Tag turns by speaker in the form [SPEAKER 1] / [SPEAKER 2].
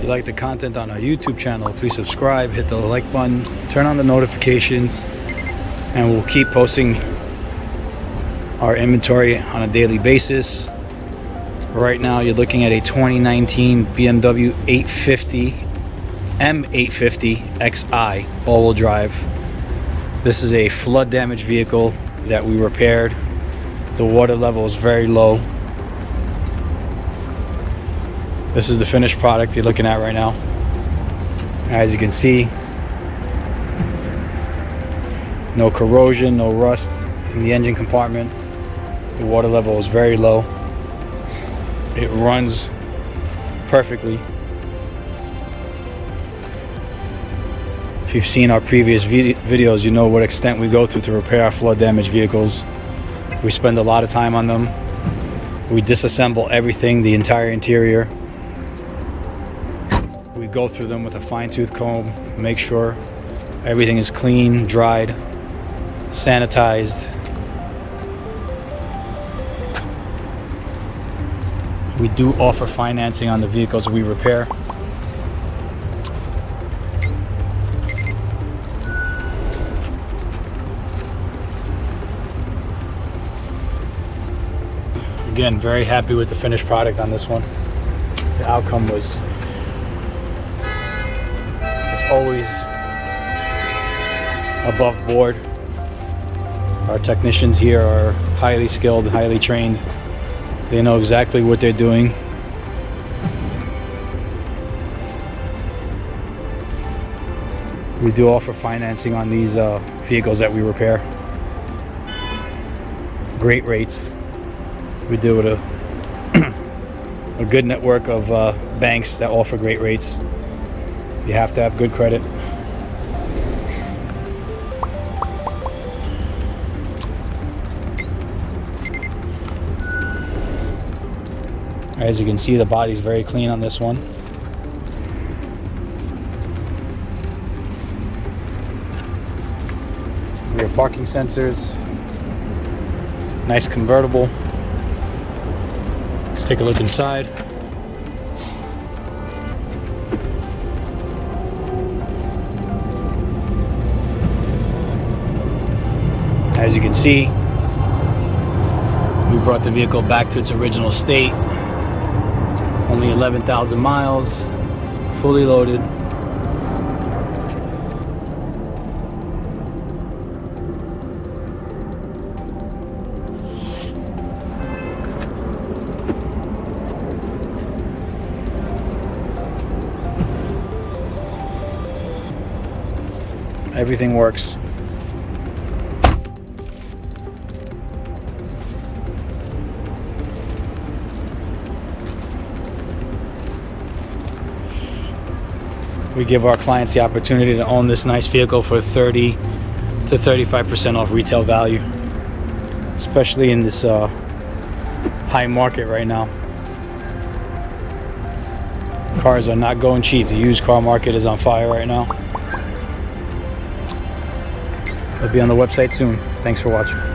[SPEAKER 1] you like the content on our YouTube channel, please subscribe, hit the like button, turn on the notifications, and we'll keep posting our inventory on a daily basis. Right now you're looking at a 2019 BMW M850i all-wheel drive. This is a flood damaged vehicle that we repaired. The water level is very low. This is the finished product you're looking at right now. As you can see, no corrosion, no rust in the engine compartment. The water level is very low. It runs perfectly. If you've seen our previous videos, you know what extent we go to repair our flood damaged vehicles. We spend a lot of time on them. We disassemble everything, the entire interior. We go through them with a fine-tooth comb, make sure everything is clean, dried, sanitized. We do offer financing on the vehicles we repair. Again, very happy with the finished product on this one. The outcome was, as always, above board. Our technicians here are highly skilled, highly trained. They know exactly what they're doing. We do offer financing on these vehicles that we repair. Great rates. We deal with a good network of banks that offer great rates. You have to have good credit. As you can see, the body's very clean on this one. Rear parking sensors. Nice convertible. Let's take a look inside. As you can see, we brought the vehicle back to its original state. Only 11,000 miles, fully loaded. Everything works. We give our clients the opportunity to own this nice vehicle for 30 to 35% off retail value, especially in this high market right now. Cars are not going cheap. The used car market is on fire right now. It'll be on the website soon. Thanks for watching.